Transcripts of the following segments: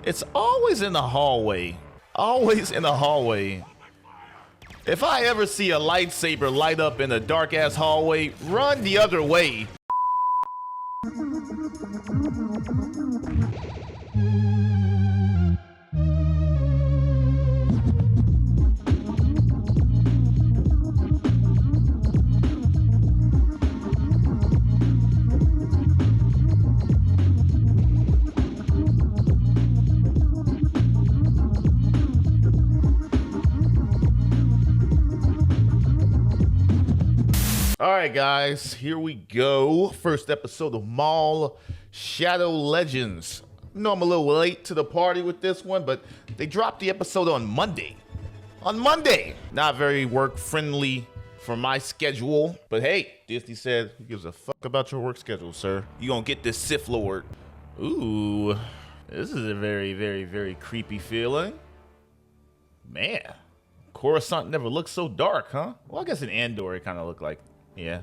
It's always in the hallway. Always in the hallway. If I ever see a lightsaber light up in a dark ass hallway, run the other way. Alright guys, here we go. First episode of Maul Shadow Legends. I know I'm a little late to the party with this one, but they dropped the episode on Monday. Not very work friendly for my schedule, but hey, Disney said, who gives a fuck about your work schedule, sir? You gonna get this Sith Lord. Ooh, this is a very, very, very creepy feeling. Man, Coruscant never looked so dark, huh? Well, I guess in Andor it kind of looked like. Yeah.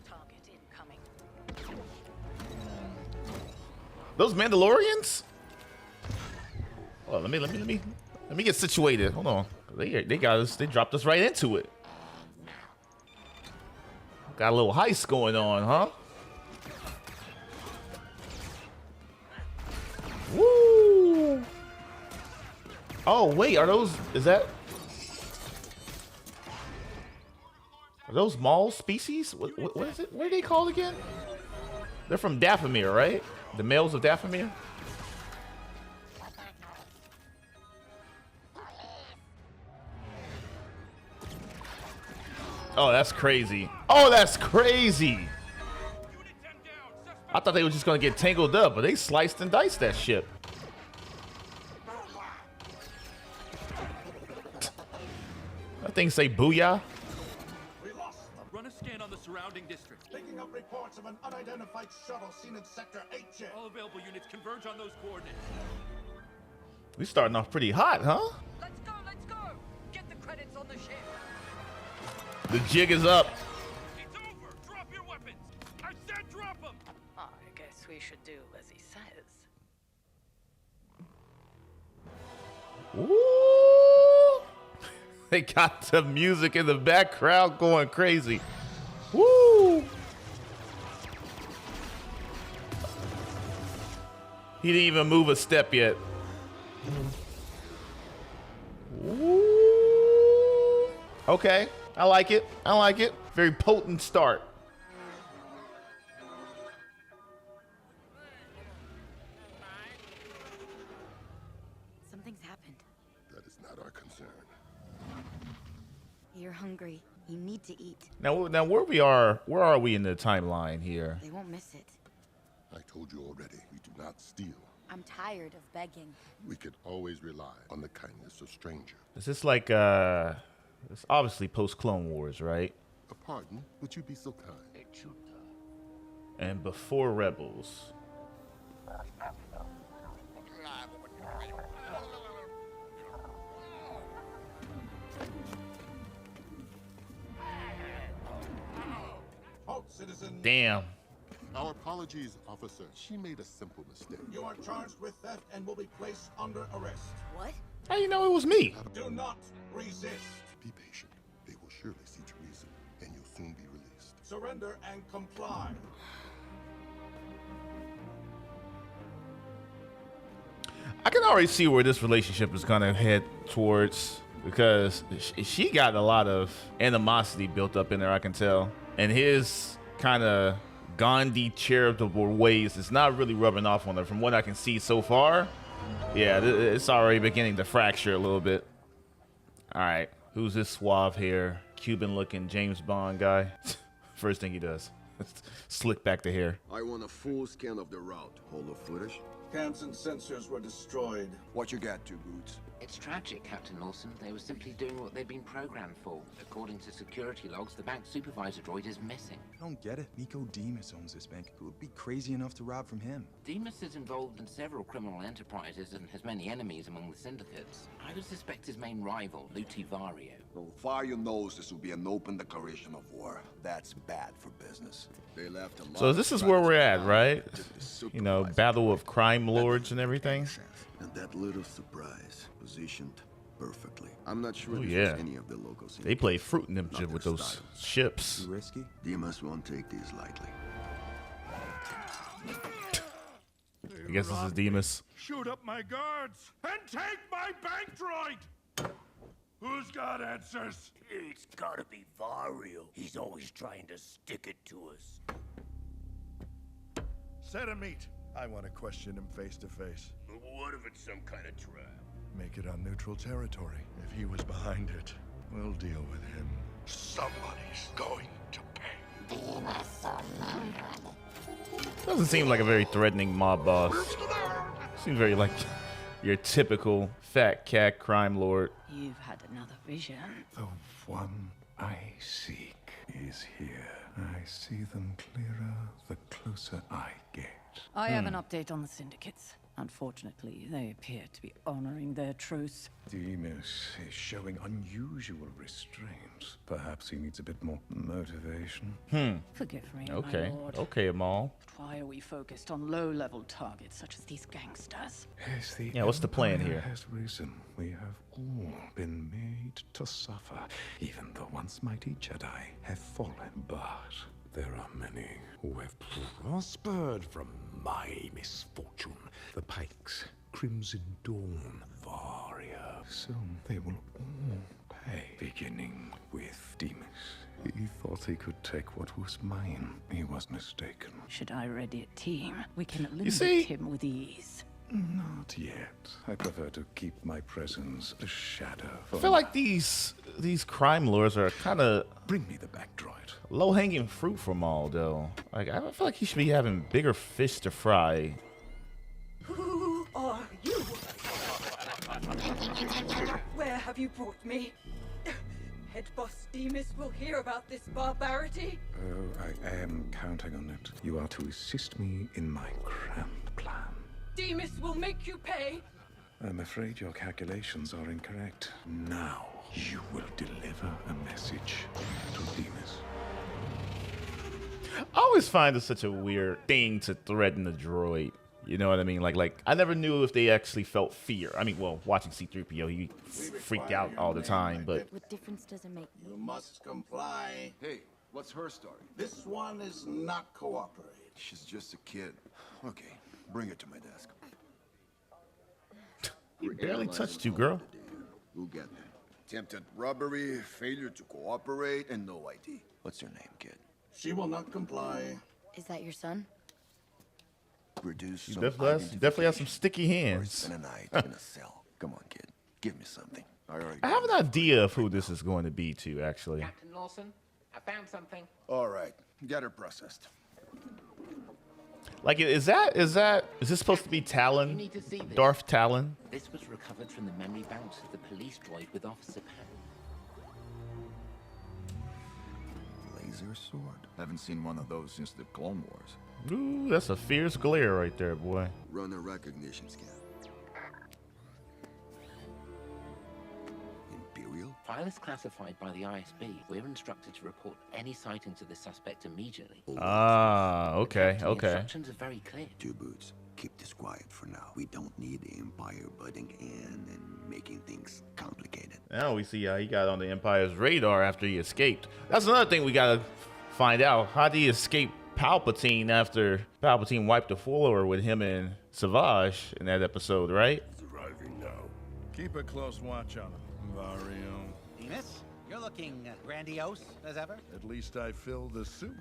Target incoming. Those Mandalorians? Oh, let me get situated. Hold on. They got us. They dropped us right into it. Got a little heist going on, huh? Woo! Oh wait, are those? Is that? Are those Maul species? What is it? What are they called again? They're from Dathomir, right? The males of Dathomir? Oh, that's crazy. Oh, that's crazy. I thought they were just gonna get tangled up, but they sliced and diced that ship. That thing say booyah. Scan on the surrounding district. Picking up reports of an unidentified shuttle seen in Sector 8J. All available units converge on those coordinates. We starting off pretty hot, huh? Let's go, let's go! Get the credits on the ship. The jig is up. It's over! Drop your weapons! I said drop them! I guess we should do as he says. Ooh. They got the music in the background going crazy. Woo! He didn't even move a step yet. Woo! Okay, I like it. I like it. Very potent start. Something's happened. That is not our concern. You're hungry. You need to eat. Now where are we in the timeline here? They won't miss it. I told you already, we do not steal. I'm tired of begging. We could always rely on the kindness of strangers. Is this like it's obviously post-Clone Wars, right? A pardon? Would you be so kind? And before Rebels. Halt, citizen. Damn. Our apologies, officer. She made a simple mistake. You are charged with theft and will be placed under arrest. What? How you know it was me? Do not resist. Be patient. They will surely see to reason, and you'll soon be released. Surrender and comply. I can already see where this relationship is gonna head towards, because she got a lot of animosity built up in there, I can tell. And his kind of Gandhi charitable ways is not really rubbing off on her from what I can see so far. Yeah, it's already beginning to fracture a little bit. All right, who's this suave hair, Cuban looking James Bond guy? First thing he does, slick back the hair. I want a full scan of the route. Holo footage? Camps and sensors were destroyed. What you got, Two Boots? It's tragic, Captain Lawson. They were simply doing what they'd been programmed for. According to security logs, the bank supervisor droid is missing. I don't get it. Nico Demas owns this bank. Who would be crazy enough to rob from him? Demas is involved in several criminal enterprises and has many enemies among the syndicates. I would suspect his main rival, Vario. So far you knows this will be an open declaration of war. That's bad for business. They left a lot. So this is where we're at, right? You know, battle of crime lords and everything. And that little surprise positioned perfectly. I'm not sure Oh, this yeah. was any of the locals. They play fruit in them Not with their those style. ships. Too risky? Demas won't take these lightly. I guess this is Demas. Shoot up my guards and take my bank droid! Who's got answers? It's gotta be Vario. He's always trying to stick it to us. Set a meet. I want to question him face to face. What if it's some kind of trap? Make it on neutral territory. If he was behind it, we'll deal with him. Somebody's going to pay. Doesn't seem like a very threatening mob boss. Seems very like your typical fat cat crime lord. You've had another vision. The one I seek is here. I see them clearer the closer I get. I have an update on the syndicates. Unfortunately, they appear to be honoring their truce. Demas is showing unusual restraint. Perhaps he needs a bit more motivation. Forgive me, Okay. my lord. Okay, Maul. Why are we focused on low-level targets such as these gangsters? As the Yeah, what's the plan Empire here? has risen, we have all been made to suffer. Even the once mighty Jedi have fallen, but there are many who have prospered from my misfortune. The Pikes, Crimson Dawn, Varia. Soon they will all pay, beginning with Demas. He thought he could take what was mine. He was mistaken. Should I ready a team, we can see? eliminate him with ease. Not yet. I prefer to keep my presence a shadow. I feel like these crime lords are kind of Bring me the back droid. low-hanging fruit for Maul, though. Like, I feel like he should be having bigger fish to fry. Who are you? Where have you brought me? Head boss Demas will hear about this barbarity. Oh, I am counting on it. You are to assist me in my cramped plan. Demas will make you pay. I'm afraid your calculations are incorrect. Now you will deliver a message to Demas. I always find it such a weird thing to threaten a droid. You know what I mean? Like I never knew if they actually felt fear. I mean, well, watching C-3PO, he freaked out all the time, but What difference does it make? You must comply. Hey, what's her story? This one is not cooperating. She's just a kid. Okay, bring her to my desk. he barely touched you, girl. We'll get there. Attempted robbery, failure to cooperate, and no ID. What's your name, kid? She will not comply. Is that your son? Produce He some definitely has some sticky or hands. spend a night in a cell. Come on, kid. Give me something. I have an idea of who this is going to be, too, actually. Captain Lawson, I found something. All right, get her processed. Like, is this supposed to be You Talon? need to see this. Darth Talon? This was recovered from the memory banks of the police droid with Officer Pan. Laser sword. Haven't seen one of those since the Clone Wars. Ooh, that's a fierce glare right there, boy. Run a recognition scan. Imperial? File is classified by the ISB. We're instructed to report any sightings of the suspect immediately. Ah, okay, The okay. instructions are very clear. Two Boots. Keep this quiet for now. We don't need the Empire butting in and making things complicated. Now we see how he got on the Empire's radar after he escaped. That's another thing we gotta find out. How did he escape Palpatine after Palpatine wiped the floor with him and Savage in that episode, right? Arriving now. Keep a close watch on him, Vario. Demas, you're looking grandiose as ever. At least I filled the suit.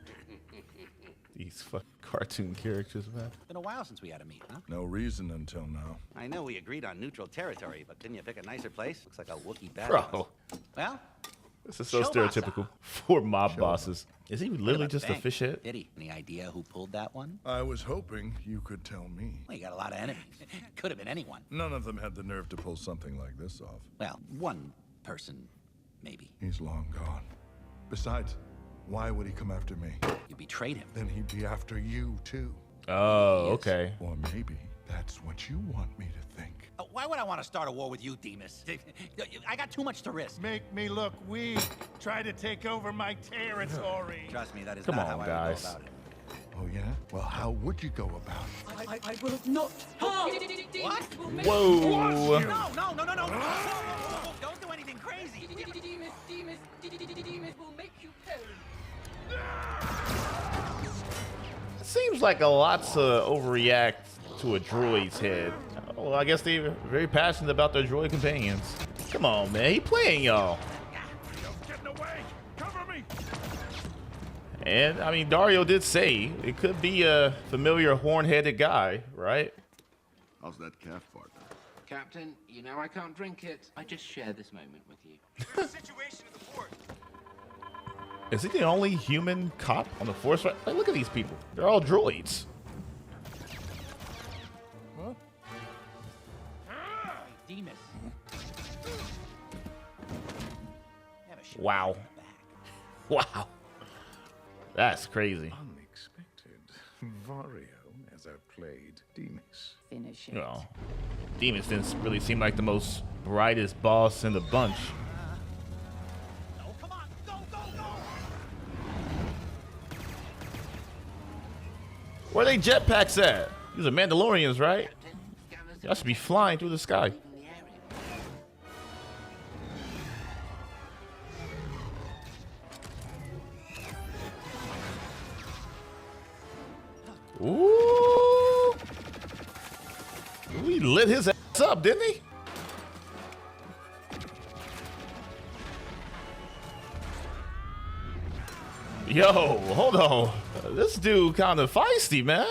These fucking cartoon characters, man. Been a while since we had a meet, huh? No reason until now. I know we agreed on neutral territory, but didn't you pick a nicer place? Looks like a Wookiee bathhouse. Bro, Well, this is so Showbossa. stereotypical for mob bosses. Is he what literally about just the a bank? fish head? Did he? Any idea who pulled that one? I was hoping you could tell me. Well, you got a lot of enemies. Could have been anyone. None of them had the nerve to pull something like this off. Well, one person, maybe. He's long gone. Besides, Why would he come after me? You betrayed him. Then he'd be after you, too. Oh, okay. Or maybe that's what you want me to think. Why would I want to start a war with you, Demas? I got too much to risk. Make me look weak. Try to take over my territory. Trust me, that is Come not on, how I would guys. go about it. Oh, yeah? Well, how would you go about it? I will not harm. What? Whoa. No, no, no, no, no. Whoa. Don't do anything crazy. Demas will make you perish. It seems like a lot to overreact to a droid's head. Well, I guess they're very passionate about their droid companions. Come on, man. He playing y'all. Getting away. Cover me. And, I mean, Dario did say it could be a familiar horn-headed guy, right? How's that calf partner? Captain, you know I can't drink it. I just share this moment with you. Situation in the port. Is he the only human cop on the force? Right? Like, look at these people. They're all droids. Demas. Wow. Wow. That's crazy. Unexpected. Vario, as I played Demas. Finish it. Well, Demas didn't really seem like the most brightest boss in the bunch. No, come on. Go, go, go. Where they jetpacks at? These are Mandalorians, right? Y'all should be flying through the sky. Ooh. We lit his ass up, didn't he? Yo, hold on. This dude kind of feisty, man.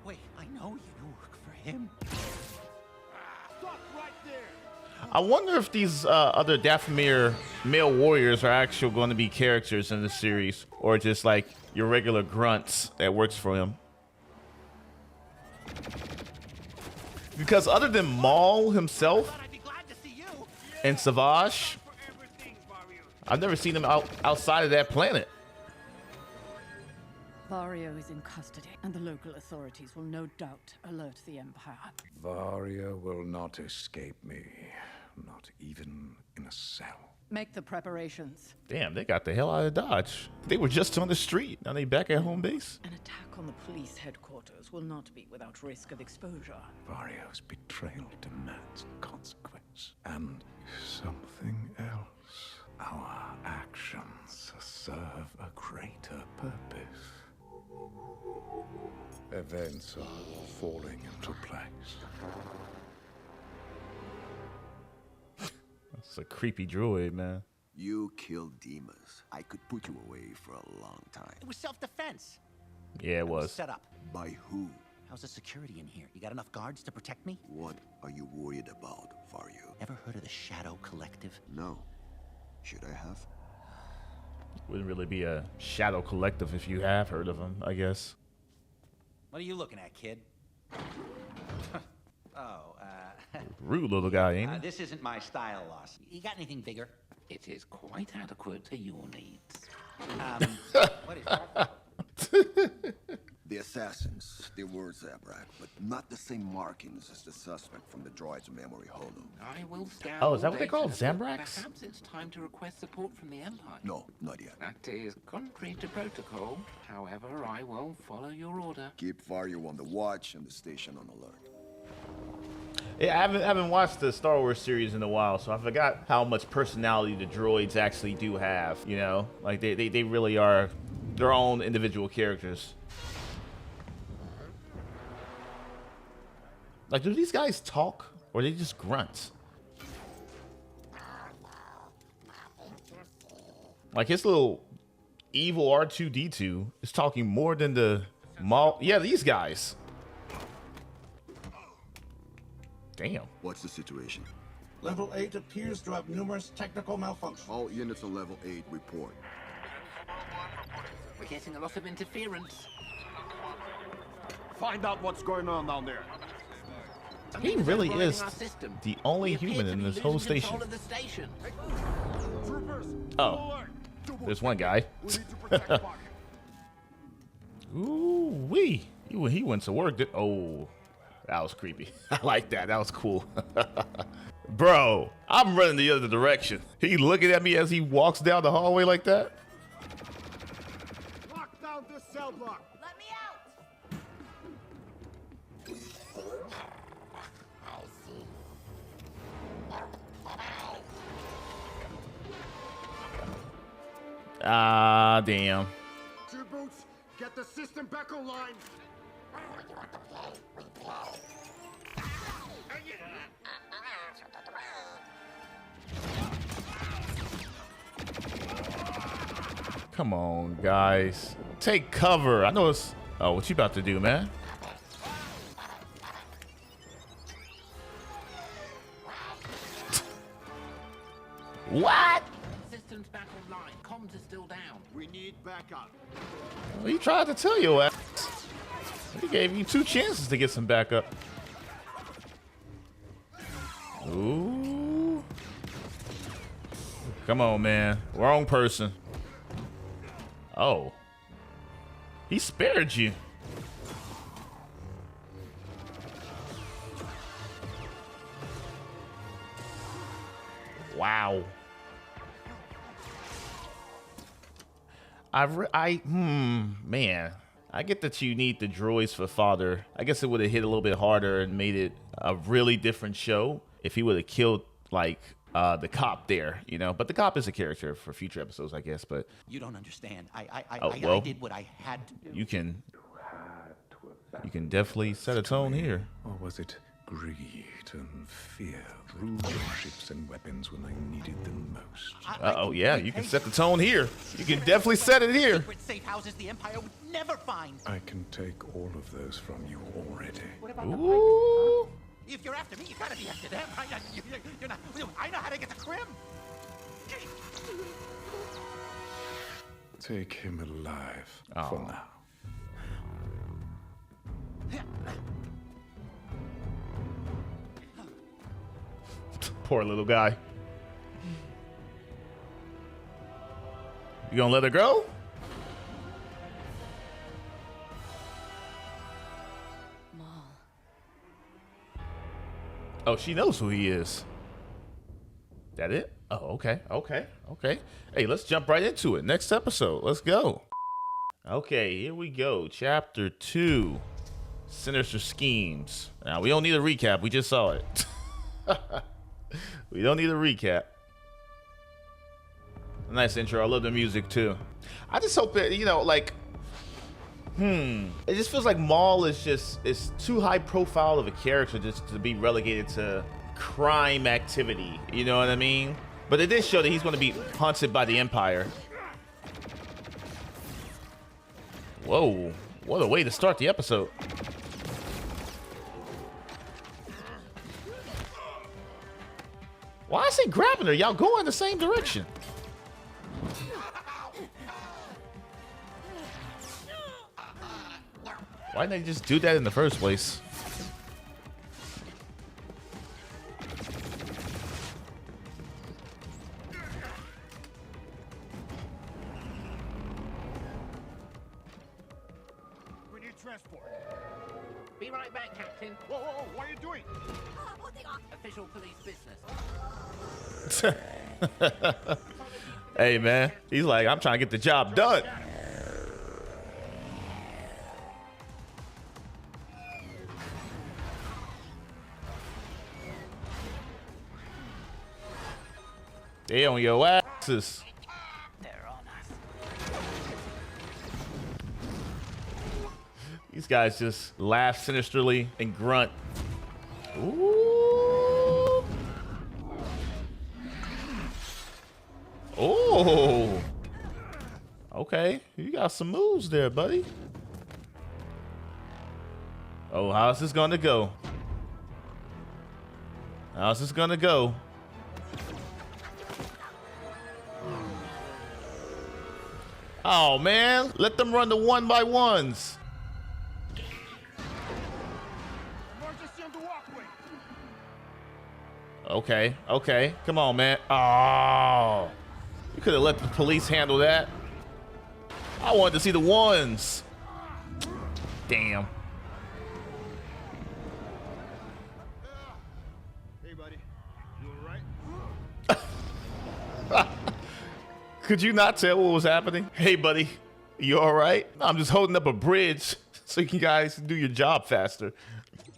Wait, I know you work for him. Stop right there. I wonder if these other Dathomir male warriors are actually going to be characters in the series, or just like your regular grunts that works for him. Because other than Maul himself and Savage, I've never seen him outside of that planet. Vario is in custody, and the local authorities will no doubt alert the Empire. Vario will not escape me. Not even in a cell. Make the preparations. Damn, they got the hell out of Dodge. They were just on the street. Now they back at home base. An attack on the police headquarters will not be without risk of exposure. Vario's betrayal demands consequence. And something else. Our actions serve a greater purpose. Events are falling into place. That's a creepy droid, man. You killed Demas. I could put you away for a long time. It was self-defense. Yeah, it was. Set up. By who? How's the security in here? You got enough guards to protect me? What are you worried about, Vario? Ever heard of the Shadow Collective? No. Should I have? Wouldn't really be a shadow collective if you have heard of them, I guess. What are you looking at, kid? Rude little guy, ain't he? This isn't my style, Loss. You got anything bigger? It is quite adequate to your needs. What is that? The assassins, they were Zabrak, but not the same markings as the suspect from the droid's memory holo. I will scan. Oh, is that all what they call data, but Zambraks? Perhaps it's time to request support from the Empire. No, not yet. That is contrary to protocol. However, I will follow your order. Keep Vario on the watch and the station on alert. Yeah, I haven't watched the Star Wars series in a while, so I forgot how much personality the droids actually do have, you know? Like, they really are their own individual characters. Like, do these guys talk, or are they just grunts? Like, his little evil R2-D2 is talking more than the Maul. Yeah, these guys. Damn. What's the situation? Level 8 appears to have numerous technical malfunctions. All units on level 8 report. We're getting a lot of interference. Find out what's going on down there. He really is our system. the only We appear human to in be this whole losing station. control of the station. Oh, there's one guy. Ooh wee! He went to work. Oh, that was creepy. I like that. That was cool. Bro, I'm running the other direction. He looking at me as he walks down the hallway like that. Lock down this cell block. Let me out! Ah, damn. Two boots, get the system back online. Come on, guys. Take cover. I know it's... Oh, what you about to do, man? What? System's back online. Comms are still down. We need backup. Well, he tried to tell your ass. He gave you 2 chances to get some backup. Ooh. Come on, man. Wrong person. Oh. He spared you. Wow. Man. I get that you need the droids for fodder. I guess it would have hit a little bit harder and made it a really different show if he would have killed, like, the cop there, you know? But the cop is a character for future episodes, I guess, but... You don't understand. I well, did what I had to do. You can definitely set a tone here. Or was it greed and fear ruled your ships and weapons when I needed them most? Uh-oh, yeah, you can set the tone here. You can definitely set it here. Secret safe houses the Empire would never find. I can take all of those from you already. Ooh. If you're after me, you gotta be after them. You're not. I know how to get to Krim. Take him alive for now. Poor little guy. You gonna let her go? Maul. Oh, she knows who he is. That it? Oh, okay, okay, okay. Hey, let's jump right into it. Next episode. Let's go. Okay, here we go. Chapter 2. Sinister Schemes. Now, we don't need a recap. We just saw it. We don't need a recap. Nice intro. I love the music, too. I just hope that, you know, like... It just feels like Maul is too high profile of a character just to be relegated to crime activity. You know what I mean? But it did show that he's going to be hunted by the Empire. Whoa. What a way to start the episode. Why is he grabbing her? Y'all go in the same direction. Why didn't they just do that in the first place? We need transport. Be right back, Captain. Whoa, whoa, whoa, what are you doing? Official police business. Hey, man. He's like, I'm trying to get the job done. They on your asses. They're on us. These guys just laugh sinisterly and grunt. Ooh. Oh. Okay, you got some moves there, buddy. Oh, how's this gonna go? How's this gonna go? Oh, man. Let them run the 1x1s. Emergency on the walkway. Okay, okay. Come on, man. Oh. You could have let the police handle that. I wanted to see the ones. Damn. Hey, buddy. You all right? Could you not tell what was happening? Hey, buddy. You all right? I'm just holding up a bridge so you guys can do your job faster.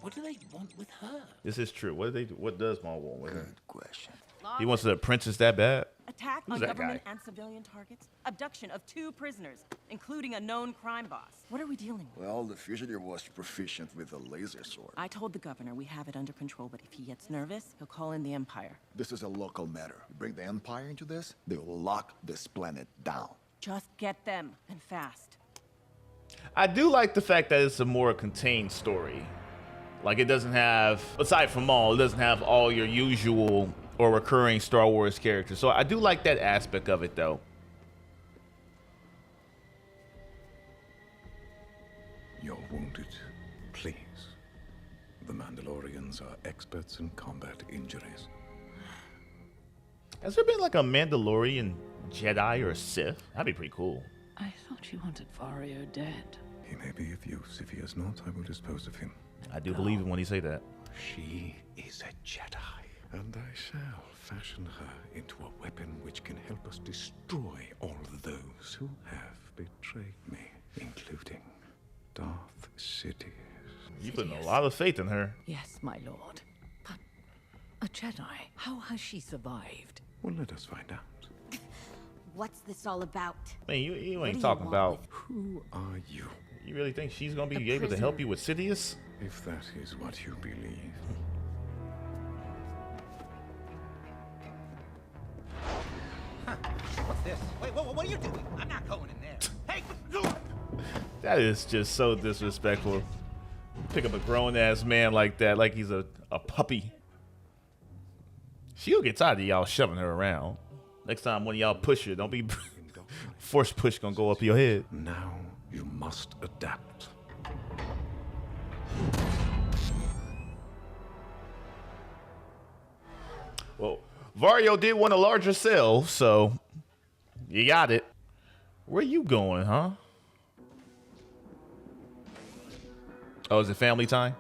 What do they want with her? This is true. What do they do? What does Maul want with her? Good question. He wants the princess that bad? Attack Who's on that government guy? and civilian targets. Abduction of 2 prisoners, including a known crime boss. What are we dealing with? Well, the fugitive was proficient with a laser sword. I told the governor we have it under control, but if he gets nervous, he'll call in the Empire. This is a local matter. You bring the Empire into this, they will lock this planet down. Just get them, and fast. I do like the fact that it's a more contained story. Like, it doesn't have, aside from Maul, it doesn't have all your usual or recurring Star Wars characters. So I do like that aspect of it, though. You're wounded. Please. The Mandalorians are experts in combat injuries. Has there been like a Mandalorian Jedi or a Sith? That'd be pretty cool. I thought you wanted Vario dead. He may be of use. If he is not, I will dispose of him. I do believe him when he say that. She is a Jedi, and I shall fashion her into a weapon which can help us destroy all those who have betrayed me, including Darth Sidious. You putting a lot of faith in her. Yes, my lord. But a Jedi, how has she survived? Well, let us find out. What's this all about? Man, you What ain't do you talking want about. Who are you? You really think she's gonna be A able to help prisoner. you with Sidious? If that is what you believe. What's this? Wait, what are you doing? I'm not going in there. Hey! That is just so disrespectful. Pick up a grown-ass man like that, like he's a puppy. She'll get tired of y'all shoving her around. Next time when y'all push her, don't be force push gonna go up your head. Now you must adapt. Well, Vario did want a larger cell, so you got it. Where you going, huh? Oh, is it family time?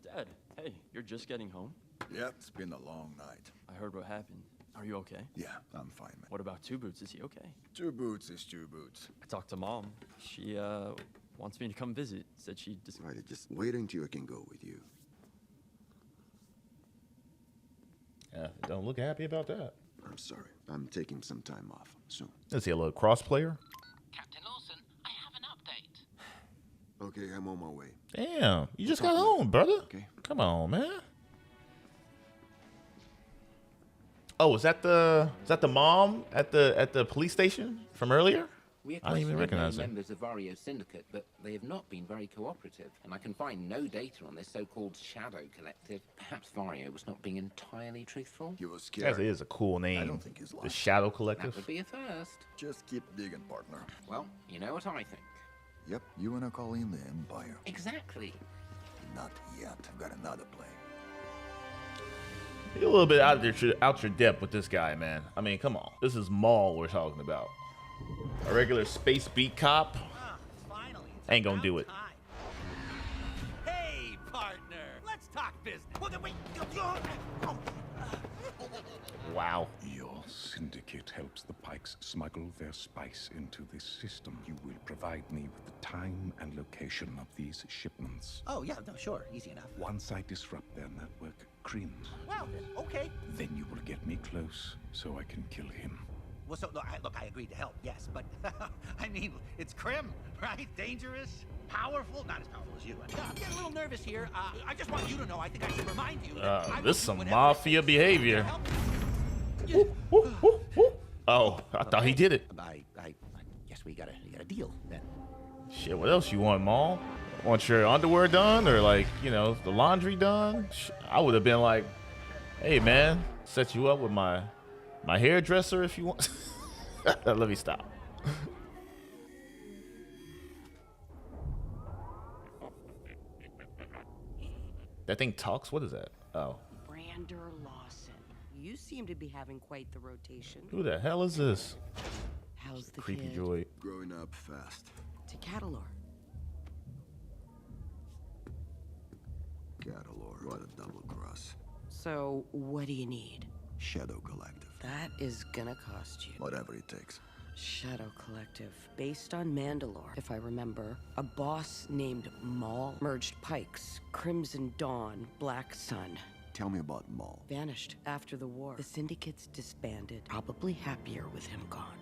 Dad, hey, you're just getting home? Yep, it's been a long night. I heard what happened. Are you okay? Yeah, I'm fine, man. What about Two Boots? Is he okay? Two Boots is Two Boots. I talked to Mom. She, wants me to come visit. Said she just... Right, just wait until I can go with you. Yeah, don't look happy about that. I'm sorry. I'm taking some time off soon. Is he a little cross player? Captain Lawson, I have an update. Okay, I'm on my way. Damn, you just got home, brother. Okay. Come on, man. Oh, is that the mom at the police station from earlier? We are I didn't even questioning recognize her. members of Vario's syndicate, but they have not been very cooperative, and I can find no data on this so-called Shadow Collective. Perhaps Vario was not being entirely truthful. He was scared. That is a cool name. I don't think he's lying. The Shadow That Collective. would be a first. Just keep digging, partner. Well, you know what I think. Yep, you wanna call in the Empire? Exactly. Not yet. I've got another plan. You're a little bit out your depth with this guy, man. I mean, come on. This is Maul we're talking about. A regular space beat cop Finally. ain't gonna do it. Hey, partner. Let's talk business. Wait. Wow. Your syndicate helps the Pikes smuggle their spice into this system. You will provide me with the time and location of these shipments. Oh, yeah, no, sure. Easy enough. Once I disrupt their network, Kryn, Well, then, okay. then you will get me close so I can kill him. Well, so, look, I agreed to help, yes, but, I mean, it's Krim, right? Dangerous, powerful, not as powerful as you. I'm getting a little nervous here. I just want you to know, I think I should remind you. that I will This is do some whatever mafia it takes to behavior. help Oh, I thought he did it. I guess we got a deal, then. Shit, what else you want, Maul? Want your underwear done or like, you know, the laundry done? I would have been like, hey man, set you up with my hairdresser if you want. Let me stop. That thing talks? What is that? Oh. Brander Lawson. You seem to be having quite the rotation. Who the hell is this? How's the Creepy kid? droid. Growing up fast. To Catalor. Catalor, what a double cross. So, what do you need? Shadow Collective. That is gonna cost you. Whatever it takes. Shadow Collective. Based on Mandalore, if I remember. A boss named Maul merged Pikes, Crimson Dawn, Black Sun. Tell me about Maul. Vanished after the war. The Syndicate's disbanded. Probably happier with him gone.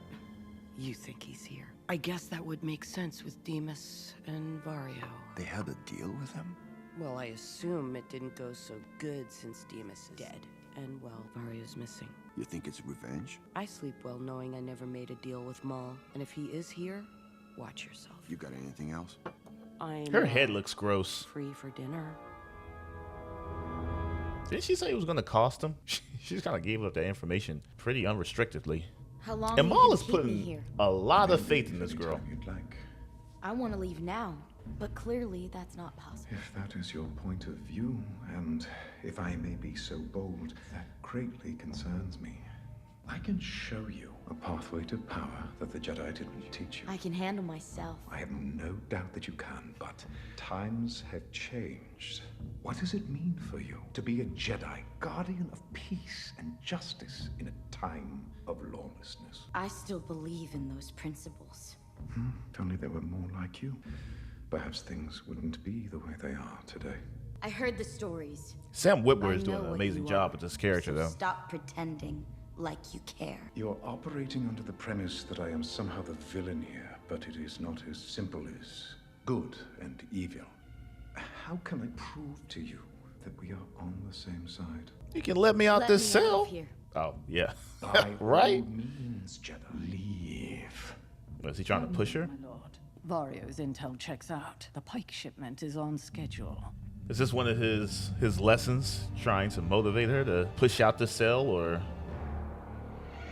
You think he's here? I guess that would make sense with Demas and Vario. They had a deal with him? Well, I assume it didn't go so good since Demas is dead. And, well, Vario's missing. You think it's revenge? I sleep well knowing I never made a deal with Maul. And if he is here, watch yourself. You got anything else? I'm Her head looks gross. free for dinner. Didn't she say it was going to cost him? She just kind of gave up that information pretty unrestrictedly. How long And are you Maul gonna is keep me putting here? a lot of faith in this girl. I want to leave now, but clearly that's not possible. If that is your point of view, and if I may be so bold, that greatly concerns me. I can show you a pathway to power that the Jedi didn't teach you. I can handle myself. I have no doubt that you can, but times have changed. What does it mean for you to be a Jedi, guardian of peace and justice in a time of lawlessness? I still believe in those principles. If only they were more like you. Perhaps things wouldn't be the way they are today. I heard the stories. Sam Witwer I is doing know an what amazing you job are, with this character, so though. Stop pretending like you care. You're operating under the premise that I am somehow the villain here, but it is not as simple as good and evil. How can I prove to you that we are on the same side? You can let me out Let this me out cell. of here. Oh, yeah. By Right? all means, Jedi, leave. Was he trying to push her? My lord, Vario's intel checks out. The Pike shipment is on schedule. Is this one of his lessons, trying to motivate her to push out the cell, or?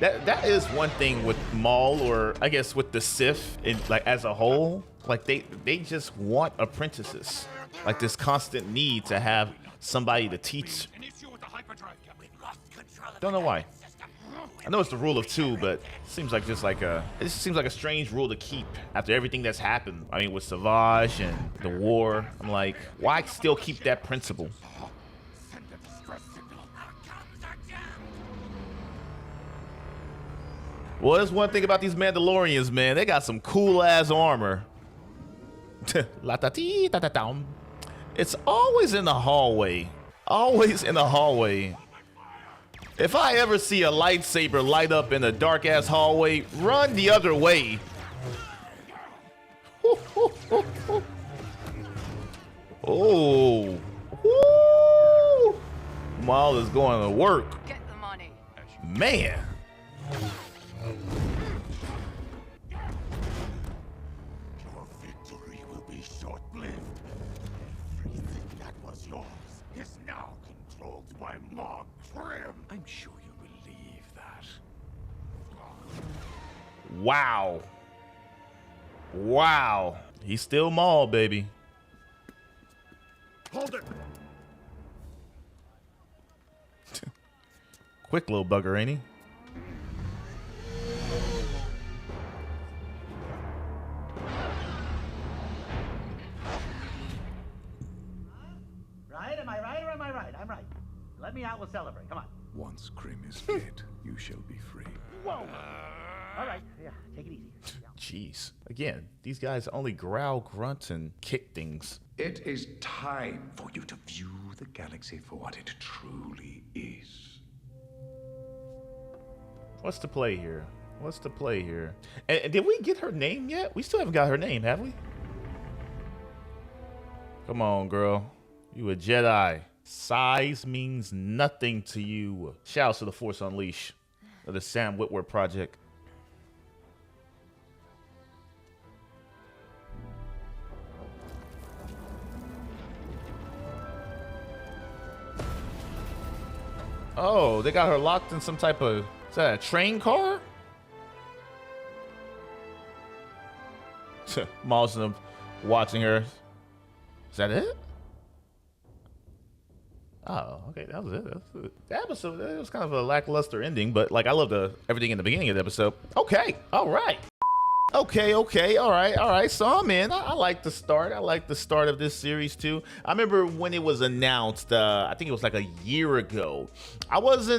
That is one thing with Maul, or I guess with the Sith, like as a whole, like they just want apprentices, like this constant need to have somebody to teach. Don't know why. I know it's the rule of two, but it seems like it just seems like a strange rule to keep after everything that's happened. I mean, with Savage and the war, I'm like, why still keep that principle? Well, there's one thing about these Mandalorians, man. They got some cool ass armor. It's always in the hallway. Always in the hallway. If I ever see a lightsaber light up in a dark ass hallway, run the other way. Oh. Woo. Maul is going to work. Get the money. Man. Your victory will be short-lived. Everything that was yours is now controlled by Maul Trim. I'm sure you believe that. Wow. Wow. He's still Maul, baby. Hold it! Quick little bugger, ain't he? Right? Am I right or am I right? I'm right. Let me out, we'll celebrate. Come on. Once Krim is dead, you shall be free. Whoa! All right, yeah, take it easy. Jeez. Again, these guys only growl, grunt, and kick things. It is time for you to view the galaxy for what it truly is. What's the play here? What's the play here? And did we get her name yet? We still haven't got her name, have we? Come on, girl. You a Jedi. Size means nothing to you. Shouts to the Force Unleashed of the Sam Witwer project. Oh, they got her locked in some type of, is that a train car? Maul's watching her. Is that it? Oh, okay, that was it. The episode, it was kind of a lackluster ending, but like I love everything in the beginning of the episode. Okay, all right. Okay, all right. So I'm in. I like the start. I like the start of this series too. I remember when it was announced. I think it was like a year ago. I was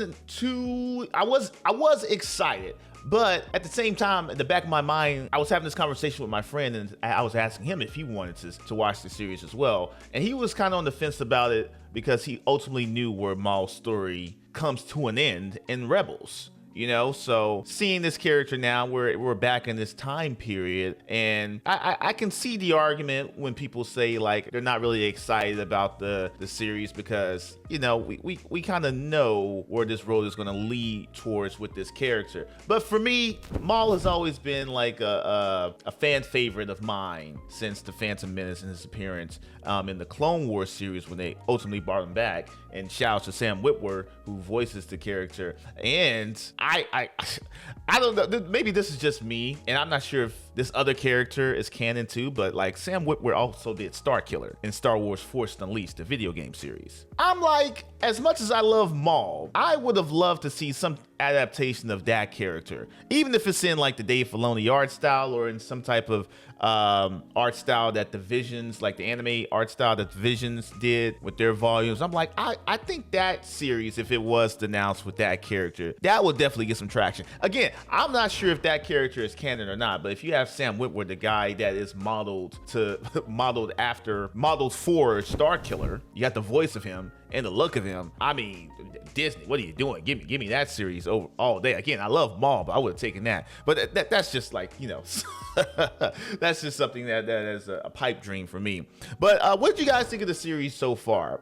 excited. But at the same time, in the back of my mind, I was having this conversation with my friend, and I was asking him if he wanted to watch the series as well. And he was kind of on the fence about it because he ultimately knew where Maul's story comes to an end in Rebels. You know, so seeing this character now, we're back in this time period, and I can see the argument when people say like they're not really excited about the series because, you know, we kind of know where this road is going to lead towards with this character. But for me, Maul has always been like a fan favorite of mine since the Phantom Menace and his appearance in the Clone Wars series when they ultimately brought him back. And shout out to Sam Witwer, who voices the character. And I don't know, maybe this is just me, and I'm not sure if this other character is canon too, but like Sam Witwer also did Starkiller in Star Wars Force Unleashed, the video game series. I'm like, as much as I love Maul, I would have loved to see some adaptation of that character, even if it's in like the Dave Filoni art style or in some type of art style that the Visions, like the anime art style that the Visions did with their volumes. I'm like, I think that series, if it was announced with that character, that would definitely get some traction. Again, I'm not sure if that character is canon or not, but if you have Sam Witwer, the guy that is modeled for Starkiller, you got the voice of him and the look of him. I mean, Disney, what are you doing? Give me that series over all day. Again, I love Maul, but I would have taken that. But that's just like, you know, that's just something that is a pipe dream for me. But what did you guys think of the series so far?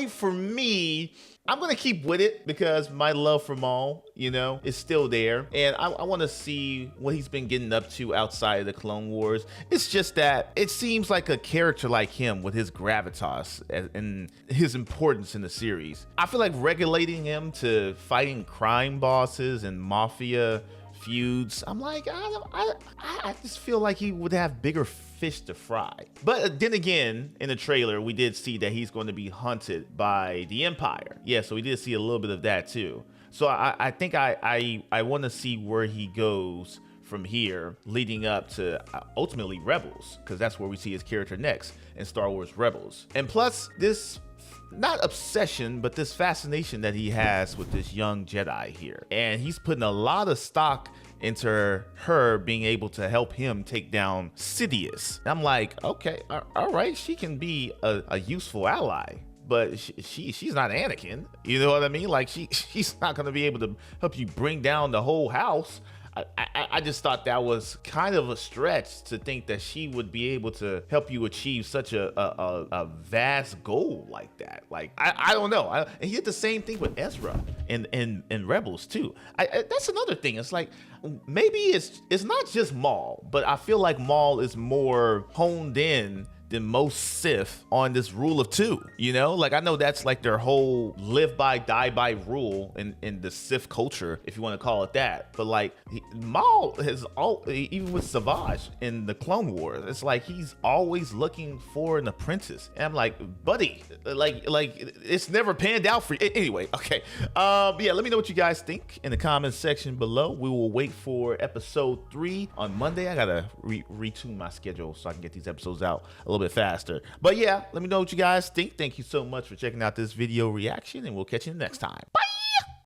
For me, I'm going to keep with it because my love for Maul, you know, is still there. And I want to see what he's been getting up to outside of the Clone Wars. It's just that it seems like a character like him with his gravitas and his importance in the series. I feel like regulating him to fighting crime bosses and mafia feuds, I'm like, I just feel like he would have bigger fish to fry. But then again, in the trailer, we did see that he's going to be hunted by the Empire. Yeah, so we did see a little bit of that too. So I think I want to see where he goes from here, leading up to ultimately Rebels, because that's where we see his character next in Star Wars Rebels. And plus, this not obsession, but this fascination that he has with this young Jedi here. And he's putting a lot of stock into her being able to help him take down Sidious. I'm like, okay, all right, she can be a useful ally, but she's not Anakin. You know what I mean? Like she's not gonna be able to help you bring down the whole house. I just thought that was kind of a stretch to think that she would be able to help you achieve such a vast goal like that. Like, I don't know. And he did the same thing with Ezra in Rebels too. That's another thing. It's like, maybe it's not just Maul, but I feel like Maul is more honed in than most Sith on this rule of two, you know? Like, I know that's like their whole live by, die by rule in the Sith culture, if you want to call it that. But like, Maul has even with Savage in the Clone Wars, it's like he's always looking for an apprentice. And I'm like, buddy, like it's never panned out for you. Anyway, okay. Yeah, let me know what you guys think in the comments section below. We will wait for episode 3 on Monday. I gotta retune my schedule so I can get these episodes out a little bit faster. But yeah, let me know what you guys think. Thank you so much for checking out this video reaction, and we'll catch you next time. Bye.